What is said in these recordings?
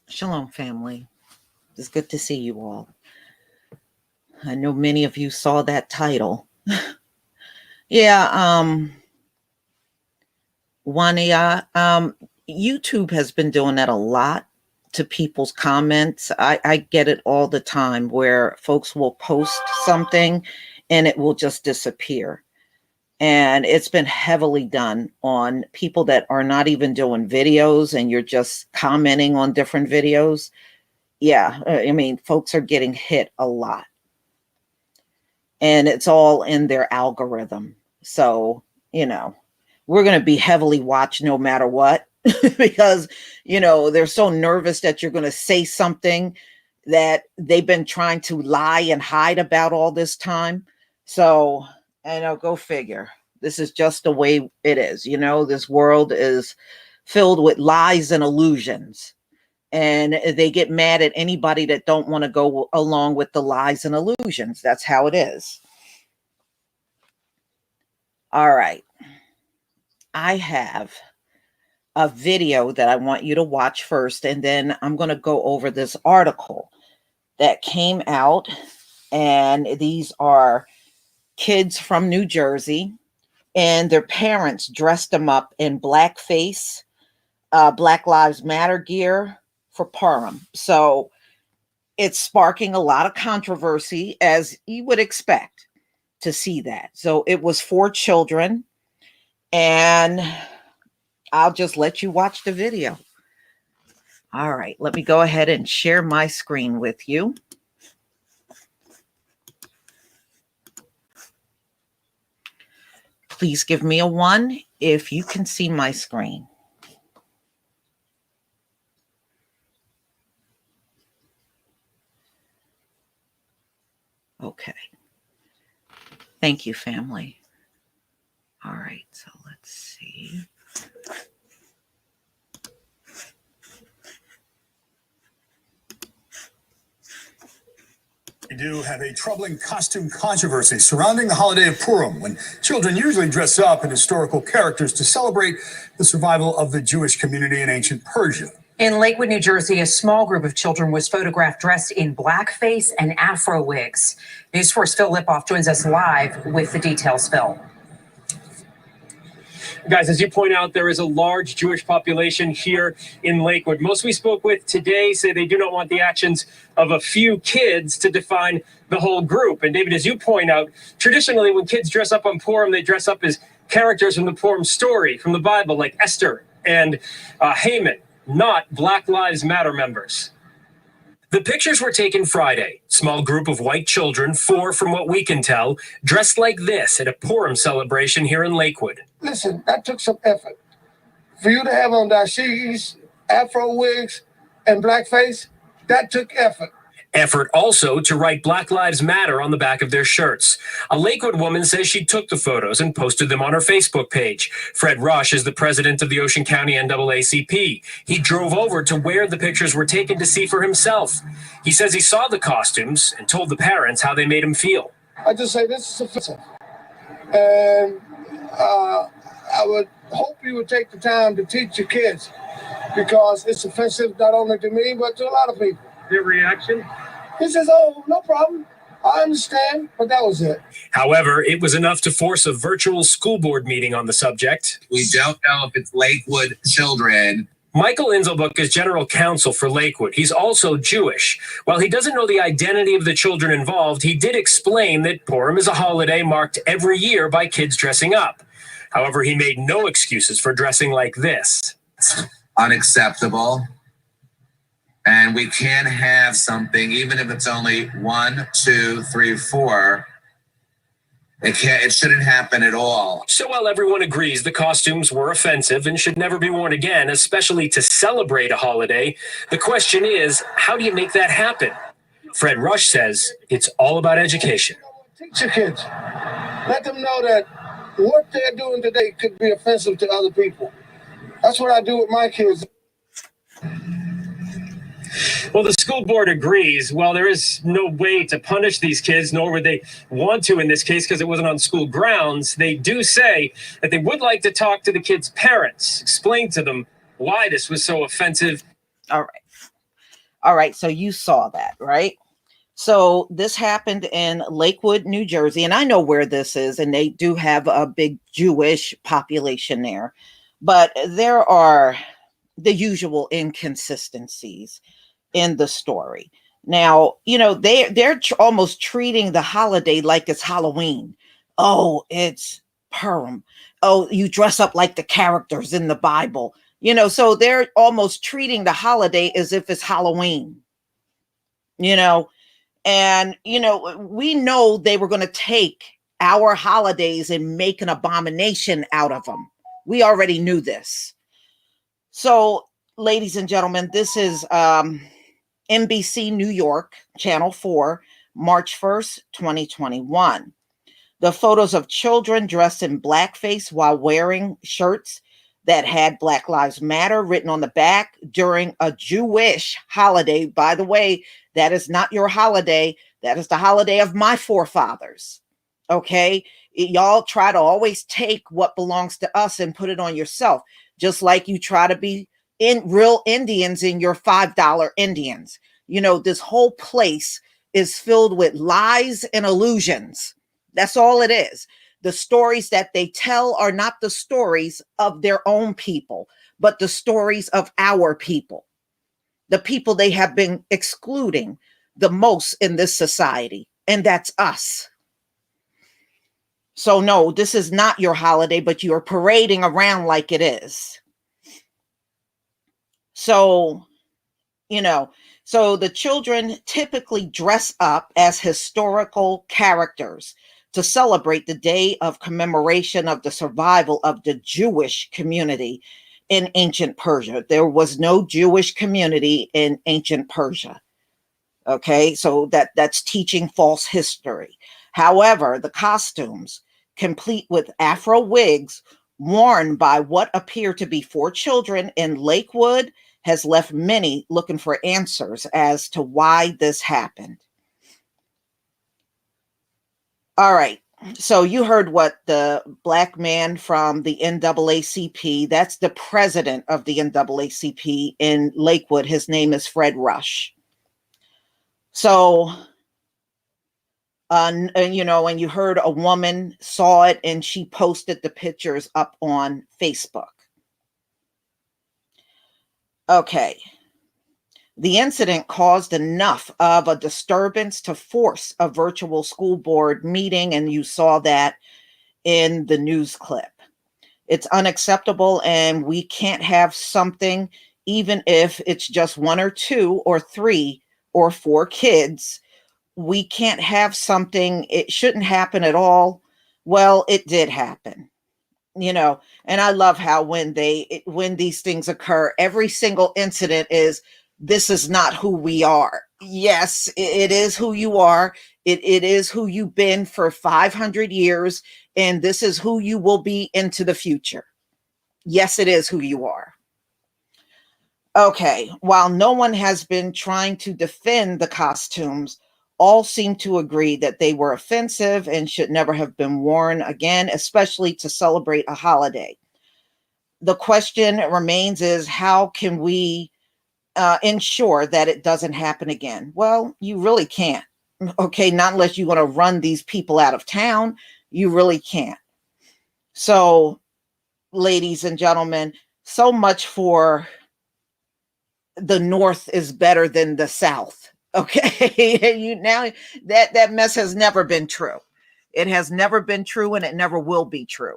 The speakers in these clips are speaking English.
Shalom, family. It's good to see you all. I know many of you saw that title. Wania, YouTube has been doing that a lot to people's comments. I get it all the time where folks will post something and it will just disappear. And it's been heavily done on people that are not even doing videos and you're just commenting on different videos. Yeah, I mean, folks are getting hit a lot. And it's all in their algorithm. So, we're going to be heavily watched no matter what, because, they're so nervous that you're going to say something that they've been trying to lie and hide about all this time. So, go figure. This is just the way it is. This world is filled with lies and illusions. And they get mad at anybody that don't want to go along with the lies and illusions. That's how it is. All right. I have a video that I want you to watch first, and then I'm going to go over this article that came out. And these are kids from New Jersey, and their parents dressed them up in blackface, Black Lives Matter gear for Purim. So it's sparking a lot of controversy, as you would expect to see that. So it was for children, and I'll just let you watch the video. All right, let me go ahead and share my screen with you. Please give me a 1 if you can see my screen. Okay. Thank you, family. All right, so let's see. We do have a troubling costume controversy surrounding the holiday of Purim, when children usually dress up in historical characters to celebrate the survival of the Jewish community in ancient Persia. In Lakewood, New Jersey, a small group of children was photographed dressed in blackface and afro wigs. News 4's Phil Lipoff joins us live with the details. Phil. Guys, as you point out, there is a large Jewish population here in Lakewood. Most we spoke with today say they do not want the actions of a few kids to define the whole group. And David, as you point out, traditionally when kids dress up on Purim, they dress up as characters from the Purim story, from the Bible, like Esther and Haman, not Black Lives Matter members. The pictures were taken Friday. Small group of white children, 4 from what we can tell, dressed like this at a Purim celebration here in Lakewood. Listen, that took some effort. For you to have on dashis, afro wigs, and blackface, that took effort. Effort also to write Black Lives Matter on the back of their shirts. A Lakewood woman says she took the photos and posted them on her Facebook page. Fred Rush is the president of the Ocean County NAACP. He drove over to where the pictures were taken to see for himself. He says he saw the costumes and told the parents how they made him feel. I just say this is offensive. And I would hope you would take the time to teach your kids, because it's offensive not only to me, but to a lot of people. Your reaction? He says, oh, no problem. I understand, but that was it. However, it was enough to force a virtual school board meeting on the subject. We don't know if it's Lakewood children. Michael Inselbuck is general counsel for Lakewood. He's also Jewish. While he doesn't know the identity of the children involved, he did explain that Purim is a holiday marked every year by kids dressing up. However, he made no excuses for dressing like this. Unacceptable. And we can have something, even if it's only 1, 2, 3, 4. It shouldn't happen at all. So while everyone agrees the costumes were offensive and should never be worn again, especially to celebrate a holiday, the question is, how do you make that happen? Fred Rush says it's all about education. Teach your kids. Let them know that what they're doing today could be offensive to other people. That's what I do with my kids. Well, the school board agrees. While there is no way to punish these kids, nor would they want to in this case because it wasn't on school grounds, they do say that they would like to talk to the kids' parents, explain to them why this was so offensive. All right. All right, so you saw that, right? So this happened in Lakewood, New Jersey, and I know where this is, and they do have a big Jewish population there, but there are the usual inconsistencies in the story. Now, almost treating the holiday like it's Halloween. Oh, it's Purim. Oh, you dress up like the characters in the Bible. So they're almost treating the holiday as if it's Halloween. You know, and we know they were going to take our holidays and make an abomination out of them. We already knew this. So, ladies and gentlemen, this is NBC New York, Channel 4, March 1st, 2021. The photos of children dressed in blackface while wearing shirts that had Black Lives Matter written on the back during a Jewish holiday. By the way, that is not your holiday. That is the holiday of my forefathers. Okay? Y'all try to always take what belongs to us and put it on yourself, just like you try to be in real Indians in your $5 Indians. This whole place is filled with lies and illusions. That's all it is. The stories that they tell are not the stories of their own people, but the stories of our people, the people they have been excluding the most in this society, and that's us. So no, this is not your holiday, but you are parading around like it is. So, so the children typically dress up as historical characters to celebrate the day of commemoration of the survival of the Jewish community in ancient Persia. There was no Jewish community in ancient Persia. Okay, so that's teaching false history. However, the costumes, complete with Afro wigs worn by what appear to be 4 children in Lakewood, has left many looking for answers as to why this happened. All right. So you heard what the black man from the NAACP, that's the president of the NAACP in Lakewood. His name is Fred Rush. So, and you heard a woman saw it and she posted the pictures up on Facebook. Okay. The incident caused enough of a disturbance to force a virtual school board meeting, and you saw that in the news clip. It's unacceptable, and we can't have something, even if it's just 1 or 2 or 3 or 4 kids. We can't have something, it shouldn't happen at all. Well, it did happen. And I love how when these things occur, every single incident is, this is not who we are. Yes, it is who you are. It is who you've been for 500 years, and this is who you will be into the future. Yes, it is who you are. Okay, while no one has been trying to defend the costumes, all seem to agree that they were offensive and should never have been worn again, especially to celebrate a holiday. The question remains is, how can we ensure that it doesn't happen again? Well, you really can't. Okay, not unless you want to run these people out of town. You really can't. So, ladies and gentlemen, so much for the North is better than the South. Okay, now that mess has never been true. It has never been true, and it never will be true.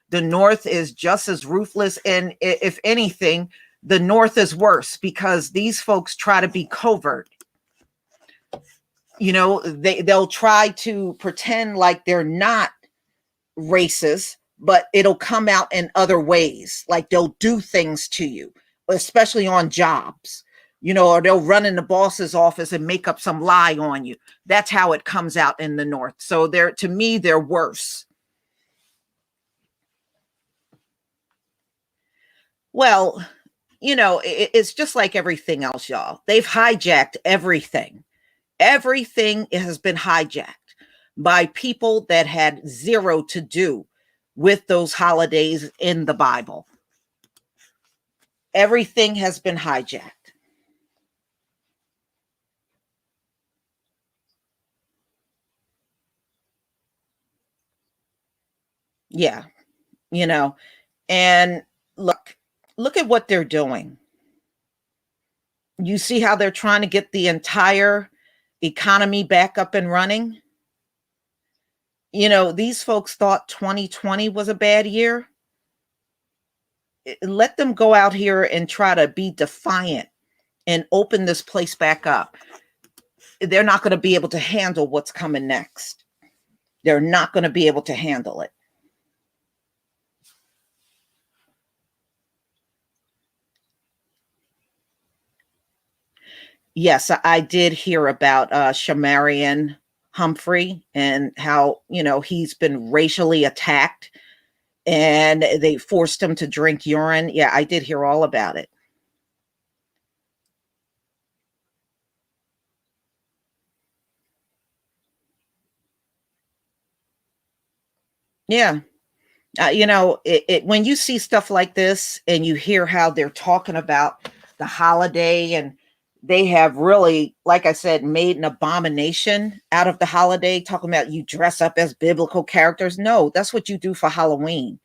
The North is just as ruthless, and if anything, the North is worse because these folks try to be covert. They'll try to pretend like they're not racist, but it'll come out in other ways. Like they'll do things to you, especially on jobs, or they'll run in the boss's office and make up some lie on you. That's how it comes out in the North. So to me, they're worse. Well, it's just like everything else, y'all. They've hijacked everything. Everything has been hijacked by people that had zero to do with those holidays in the Bible. Everything has been hijacked. Yeah, you know, and look at what they're doing. You see how they're trying to get the entire economy back up and running? These folks thought 2020 was a bad year. Let them go out here and try to be defiant and open this place back up. They're not going to be able to handle what's coming next. They're not going to be able to handle it. Yes, I did hear about Shamarian Humphrey and how, he's been racially attacked and they forced him to drink urine. Yeah, I did hear all about it. Yeah. When you see stuff like this and you hear how they're talking about the holiday, and they have really, like I said, made an abomination out of the holiday, talking about you dress up as biblical characters. No, that's what you do for Halloween.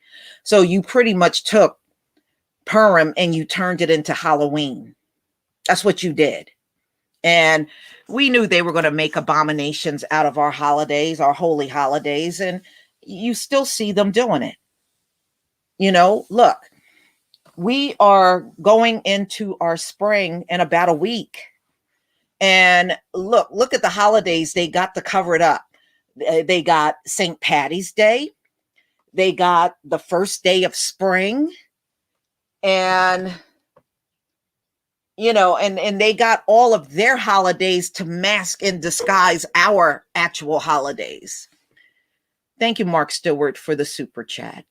So you pretty much took Purim and you turned it into Halloween. That's what you did. And we knew they were going to make abominations out of our holidays, our holy holidays, and you still see them doing it. Look, we are going into our spring in about a week. And look at the holidays they got to cover it up. They got St. Patty's Day. They got the first day of spring. And, and they got all of their holidays to mask and disguise our actual holidays. Thank you, Mark Stewart, for the super chat.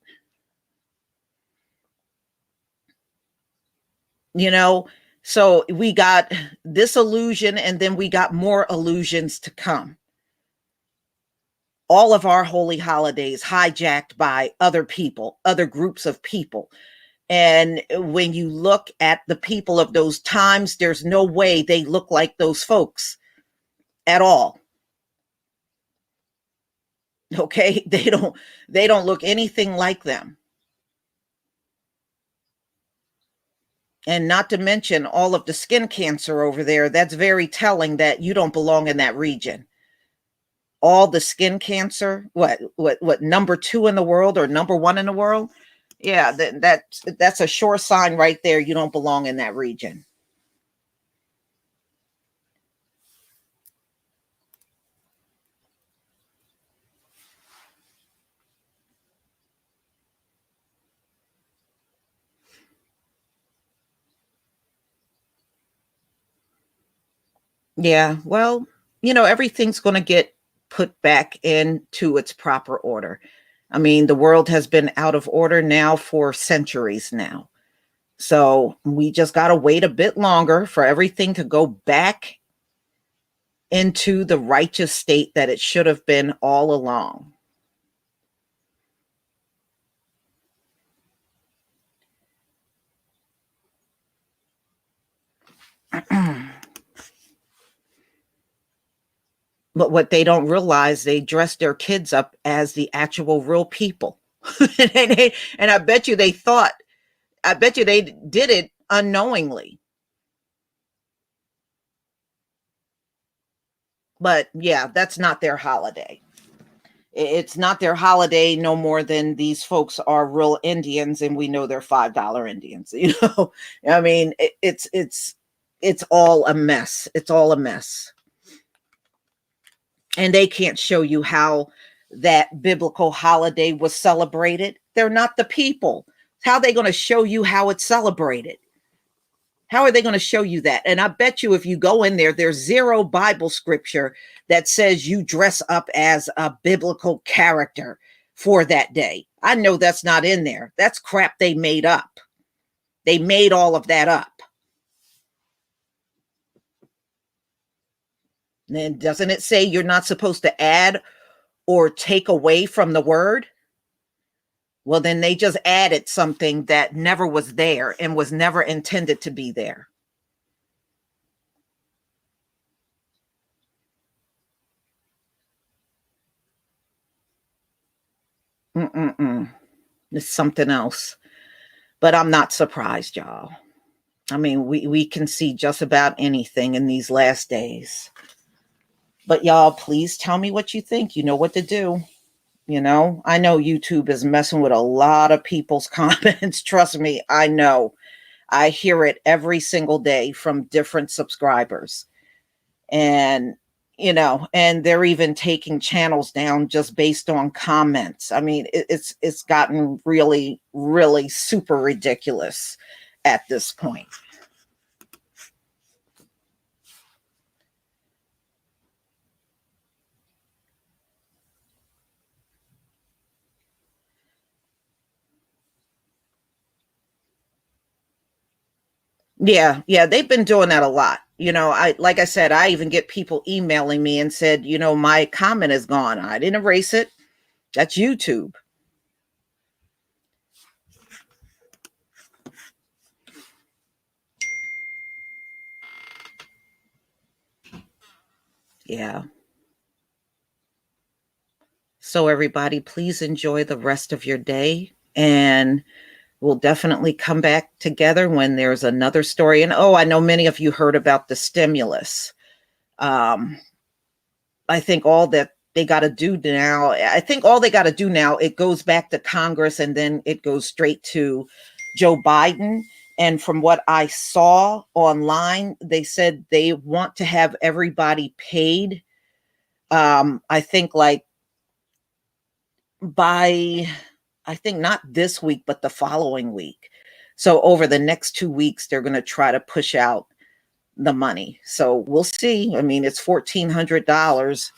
So we got this illusion, and then we got more illusions to come. All of our holy holidays hijacked by other people, other groups of people. And when you look at the people of those times, there's no way they look like those folks at all. Okay? They don't look anything like them. And not to mention all of the skin cancer over there. That's very telling that you don't belong in that region. All the skin cancer, what number 2 in the world or number 1 in the world? Yeah, that's a sure sign right there. You don't belong in that region. Yeah, well, everything's going to get put back into its proper order. I mean, the world has been out of order now for centuries now. So we just got to wait a bit longer for everything to go back into the righteous state that it should have been all along. But what they don't realize, they dress their kids up as the actual real people. And I bet you they did it unknowingly. But yeah, that's not their holiday. It's not their holiday no more than these folks are real Indians, and we know they're $5 Indians. I mean, it's all a mess. It's all a mess. And they can't show you how that biblical holiday was celebrated. They're not the people. How are they going to show you how it's celebrated? How are they going to show you that? And I bet you if you go in there, there's zero Bible scripture that says you dress up as a biblical character for that day. I know that's not in there. That's crap they made up. They made all of that up. And then doesn't it say you're not supposed to add or take away from the word? Well, then they just added something that never was there and was never intended to be there. Mm-mm-mm. It's something else. But I'm not surprised, y'all. I mean, we can see just about anything in these last days. But y'all, please tell me what you think. You know what to do. You know, I know YouTube is messing with a lot of people's comments. Trust me, I know. I hear it every single day from different subscribers. And, you know, and they're even taking channels down just based on comments. I mean, it's gotten really, really super ridiculous at this point. Yeah, they've been doing that a lot. You know, like I said, I even get people emailing me and said, you know, my comment is gone. I didn't erase it. That's YouTube. Yeah. So everybody, please enjoy the rest of your day, and we'll definitely come back together when there's another story. And oh, I know many of you heard about the stimulus. Um, I think all that they got to do now, I think all they got to do now, it goes back to Congress and then it goes straight to Joe Biden. And from what I saw online, they said they want to have everybody paid. I think like by, I think not this week, but the following week. So over the next 2 weeks, they're going to try to push out the money. So we'll see. I mean, it's $1,400,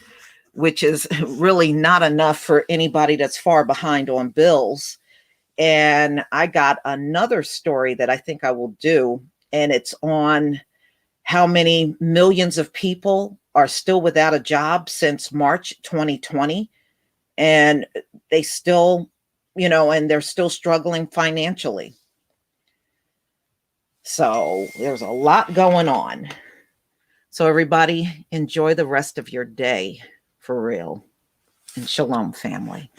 which is really not enough for anybody that's far behind on bills. And I got another story that I think I will do, and it's on how many millions of people are still without a job since March 2020. And they still, you know, and they're still struggling financially. So there's a lot going on. So everybody, enjoy the rest of your day, for real. And shalom, family.